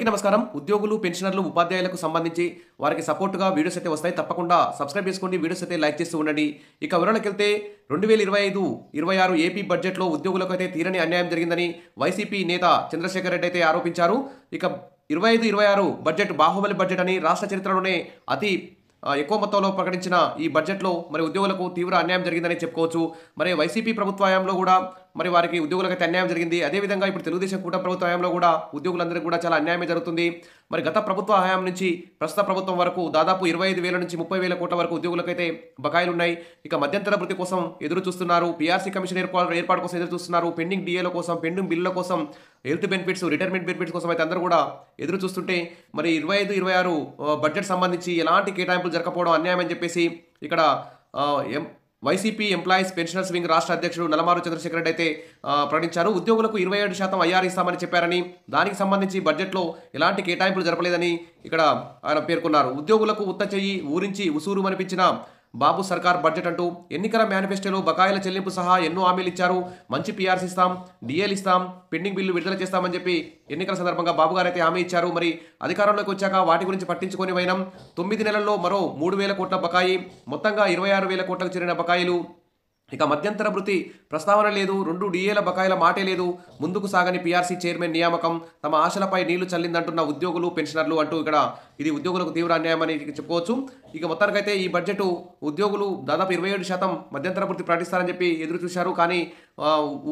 నమస్కారం. ఉద్యోగులు, పెన్షనర్లు, ఉపాధ్యాయులకు సంబంధించి వారికి సపోర్ట్‌గా వీడియోస్ అయితే వస్తాయి. తప్పకుండా సబ్స్క్రైబ్ చేసుకోండి. వీడియోస్ అయితే లైక్ చేస్తూ ఉండండి. ఇక వివరాలకెళ్తే 2025, 26 ఏపీ బడ్జెట్‌లో ఉద్యోగులకు అయితే తీరని అన్యాయం జరిగిందని వైసీపీ నేత చంద్రశేఖర్ రెడ్డి అయితే ఆరోపించారు. ఇక 25, 26 బడ్జెట్ బాహుబలి బడ్జెట్ అని రాష్ట్ర చరిత్రలోనే అతి ఎక్కువ మొత్తంలో ప్రకటించిన ఈ బడ్జెట్‌లో మరి ఉద్యోగులకు తీవ్ర అన్యాయం జరిగిందని చెప్పుకోవచ్చు. మరి వైసీపీ ప్రభుత్వ హయాంలో కూడా మరి వారికి ఉద్యోగులకైతే అన్యాయం జరిగింది. అదేవిధంగా ఇప్పుడు తెలుగుదేశం కూటమి ప్రభుత్వ హయాంలో కూడా ఉద్యోగులందరికీ కూడా చాలా అన్యాయమే జరుగుతుంది. మరి గత ప్రభుత్వ హయాం నుంచి ప్రస్తుత ప్రభుత్వం వరకు దాదాపు 25,000 నుంచి 30,000 కోట్ల వరకు ఉద్యోగులకైతే బకాయిలు ఉన్నాయి. ఇక మధ్యంతర భృతి కోసం ఎదురు చూస్తున్నారు. పీఆర్సీ కమిషన్ ఏర్పాటు కోసం ఎదురు చూస్తున్నారు. పెండింగ్ డిఏల కోసం, పెండింగ్ బిల్లుల కోసం, హెల్త్ బెనిఫిట్స్, రిటైర్మెంట్ బెనిఫిట్స్ కోసం అయితే అందరూ కూడా ఎదురు చూస్తుంటే మరి 25, 26 బడ్జెట్ సంబంధించి ఎలాంటి కేటాయింపులు జరగకపోవడం అన్యాయం అని చెప్పేసి ఇక్కడ వైసీపీ ఎంప్లాయీస్ పెన్షనర్స్ వింగ్ రాష్ట్ర అధ్యక్షుడు నలమారు చంద్రశేఖర్ రెడ్డి అయితే ప్రకటించారు. ఉద్యోగులకు 27% ఐఆర్ ఇస్తామని చెప్పారని, దానికి సంబంధించి బడ్జెట్లో ఎలాంటి కేటాయింపులు జరపలేదని ఇక్కడ ఆయన పేర్కొన్నారు. ఉద్యోగులకు ఉత్త చెయ్యి ఊరించి ఉసూరు అనిపించిన బాబు సర్కార్ బడ్జెట్ అంటూ ఎన్నికల మేనిఫెస్టోలో బకాయిల చెల్లింపు సహా ఎన్నో హామీలు ఇచ్చారు. మంచి పీఆర్సీ ఇస్తాం, డిఏలు ఇస్తాం, పెండింగ్ బిల్లు విడుదల చేస్తామని చెప్పి ఎన్నికల సందర్భంగా బాబు గారు అయితే హామీ ఇచ్చారు. మరి అధికారంలోకి వచ్చాక వాటి గురించి పట్టించుకొని వైనం 9 నెలల్లో మరో 3,000 కోట్ల బకాయి, మొత్తంగా 26,000 కోట్లకు చేరిన బకాయిలు. ఇక మధ్యంతర భృతి ప్రస్తావన లేదు. 2 డిఏల బకాయిల మాటే లేదు. ముందుకు సాగని పీఆర్సీ చైర్మన్ నియామకం తమ ఆశలపై నీళ్లు చల్లిందంటున్న ఉద్యోగులు, పెన్షనర్లు అంటూ ఇక్కడ ఇది ఉద్యోగులకు తీవ్ర అన్యాయం అని చెప్పుకోవచ్చు. ఇక మొత్తానికైతే ఈ బడ్జెట్ ఉద్యోగులు దాదాపు 27% మధ్యంతర భృతి ప్రకటిస్తారని చెప్పి ఎదురు చూశారు. కానీ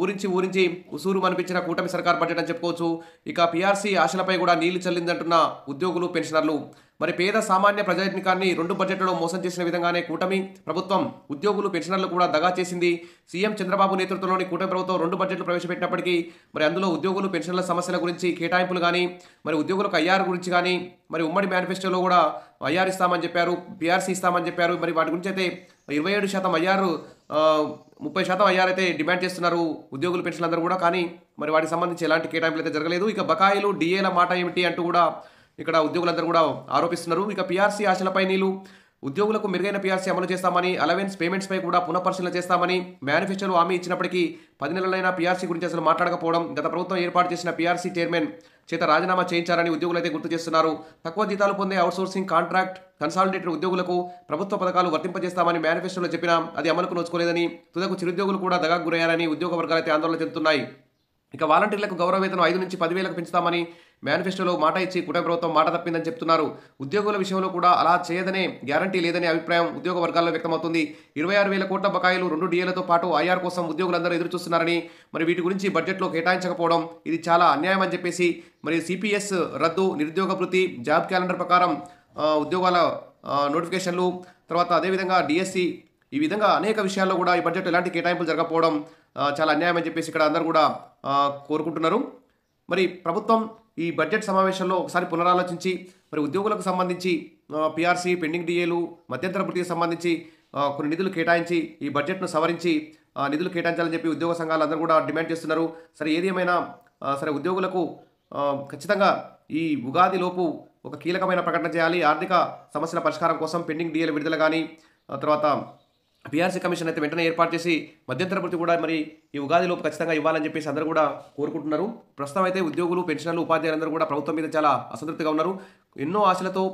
ఊరించి ఉసూరు అనిపించిన కూటమి సర్కార్ బడ్జెట్ అని చెప్పుకోవచ్చు. ఇక పీఆర్సీ ఆశలపై కూడా నీళ్లు చల్లిందంటున్న ఉద్యోగులు, పెన్షనర్లు. మరి పేద సామాన్య ప్రజానికాన్ని 2 బడ్జెట్లలో మోసం చేసిన విధంగానే కూటమి ప్రభుత్వం ఉద్యోగులు, పెన్షనర్లు కూడా దగా చేసింది. సీఎం చంద్రబాబు నేతృత్వంలోని కూటమి ప్రభుత్వం 2 బడ్జెట్లు ప్రవేశపెట్టినప్పటికీ మరి అందులో ఉద్యోగులు, పెన్షనర్ల సమస్యల గురించి కేటాయింపులు కానీ, మరి ఉద్యోగులకు ఐఆర్ గురించి కానీ, మరి ఉమ్మడి మేనిఫెస్టోలో కూడా ఐఆర్ ఇస్తామని చెప్పారు, పీఆర్సీ ఇస్తామని చెప్పారు. మరి వాటి గురించి అయితే 27% ఐఆర్, 30% ఐఆర్ అయితే డిమాండ్ చేస్తున్నారు ఉద్యోగులు, పెన్షన్లు అందరూ కూడా. కానీ మరి వాటికి సంబంధించి ఎలాంటి కేటాయింపులు అయితే జరగలేదు. ఇక బకాయిలు, డిఏల మాట ఏమిటి అంటూ కూడా ఇక్కడ ఉద్యోగులందరూ కూడా ఆరోపిస్తున్నారు. ఇక పీఆర్సీ ఆశలపై నీళ్లు. ఉద్యోగులకు మెరుగైన పీఆర్సీ అమలు చేస్తామని, అలవెన్స్ పేమెంట్స్ పై కూడా పునఃపరిశీలన చేస్తామని మేనిఫెస్టోలో హామీ ఇచ్చినప్పటికీ 10 నెలలైన పీఆర్సీ గురించి అసలు మాట్లాడకపోవడం, గత ప్రభుత్వం ఏర్పాటు చేసిన పీఆర్సీ చైర్మన్ చేత రాజీనామా చేయించారని ఉద్యోగులు అయితే గుర్తు చేస్తున్నారు. తక్కువ జీతాలు పొందే అవుట్సోర్సింగ్, కాంట్రాక్ట్, కన్సాలిడేటెడ్ ఉద్యోగులకు ప్రభుత్వ పథకాలు వర్తింపజేస్తామని మేనిఫెస్టోలో చెప్పినా అది అమలుకు నోచుకోలేదని, తుదకు చిరుద్యోగులు కూడా దగాకు గురయ్యారని ఉద్యోగ వర్గాలు అయితే ఆందోళన చెందుతున్నాయి. ఇక వాలంటీర్లకు గౌరవ వేతనం 5 నుంచి 10,000కు పెంచుతామని మేనిఫెస్టోలో మాట ఇచ్చి కూటమి ప్రభుత్వం మాట తప్పిందని చెప్తున్నారు. ఉద్యోగుల విషయంలో కూడా అలా చేయదనే గ్యారంటీ లేదనే అభిప్రాయం ఉద్యోగ వర్గాల్లో వ్యక్తమవుతుంది. 26,000 కోట్ల బకాయిలు, 2 డిఏలతో పాటు ఐఆర్ కోసం ఉద్యోగులందరూ ఎదురు చూస్తున్నారని, మరి వీటి గురించి బడ్జెట్లో కేటాయించకపోవడం ఇది చాలా అన్యాయం అని చెప్పేసి మరి సిపిఎస్ రద్దు, నిరుద్యోగ భృతి, జాబ్ క్యాలెండర్ ప్రకారం ఉద్యోగాల నోటిఫికేషన్లు, తర్వాత అదేవిధంగా డిఎస్సి, ఈ విధంగా అనేక విషయాల్లో కూడా ఈ బడ్జెట్ ఎలాంటి కేటాయింపులు జరగకపోవడం చాలా అన్యాయం అని చెప్పేసి ఇక్కడ అందరూ కూడా కోరుకుంటున్నారు. మరి ప్రభుత్వం ఈ బడ్జెట్ సమావేశంలో ఒకసారి పునరాలోచించి మరి ఉద్యోగులకు సంబంధించి పీఆర్సీ, పెండింగ్ డిఏలు, మధ్యంతర భృతికి సంబంధించి కొన్ని నిధులు కేటాయించి ఈ బడ్జెట్ను సవరించి నిధులు కేటాయించాలని చెప్పి ఉద్యోగ సంఘాలు అందరూ కూడా డిమాండ్ చేస్తున్నారు. సరే ఏది ఏమైనా సరే ఉద్యోగులకు ఖచ్చితంగా ఈ ఉగాది లోపు ఒక కీలకమైన ప్రకటన చేయాలి. ఆర్థిక సమస్యల పరిష్కారం కోసం పెండింగ్ డిఏల విడుదల కానీ, తర్వాత పీఆర్సీ కమిషన్ అయితే వెంటనే ఏర్పాటు చేసి మధ్యంతర భృతి కూడా మరి ఈ ఉగాది లోపు ఖచ్చితంగా ఇవ్వాలని చెప్పేసి అందరూ కూడా కోరుకుంటున్నారు. ప్రస్తుతం అయితే ఉద్యోగులు, పెన్షనర్లు, ఉపాధ్యాయులందరూ కూడా ప్రభుత్వం మీద చాలా అసంతృప్తిగా ఉన్నారు. ఎన్నో ఆశలతో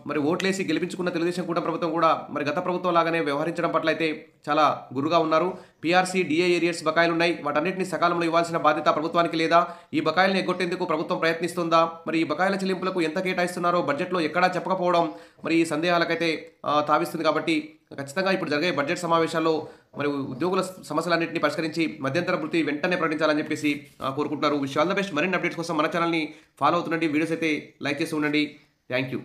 మరి ఓట్లేసి గెలిపించుకున్న తెలుగుదేశం కూటమి ప్రభుత్వం కూడా మరి గత ప్రభుత్వం లాగానే వ్యవహరించడం పట్ల అయితే చాలా గురుగా ఉన్నారు. పీఆర్సీ, డిఏ ఏరియర్స్ బకాయిలు ఉన్నాయి. వాటన్నిటిని సకాలంలో ఇవ్వాల్సిన బాధ్యత ప్రభుత్వానికి లేదా? ఈ బకాయిలను ఎగ్గొట్టేందుకు ప్రభుత్వం ప్రయత్నిస్తుందా? మరి ఈ బకాయిల చెల్లింపులకు ఎంత కేటాయిస్తున్నారో బడ్జెట్లో ఎక్కడా చెప్పకపోవడం మరి ఈ సందేహాలకైతే తావిస్తుంది. కాబట్టి ఖచ్చితంగా ఇప్పుడు జరిగే బడ్జెట్ సమావేశాల్లో మరి ఉద్యోగుల సమస్యలన్నింటినీ పరిష్కరించి మధ్యంతర భృతి వెంటనే ప్రకటించాలని చెప్పేసి కోరుకుంటున్నారు. Wish all the best. మరిన్ని అప్డేట్స్ కోసం మన ఛానల్ని ఫాలో అవుతుండండి. వీడియోస్ అయితే లైక్ చేస్తూ ఉండండి. Thank you.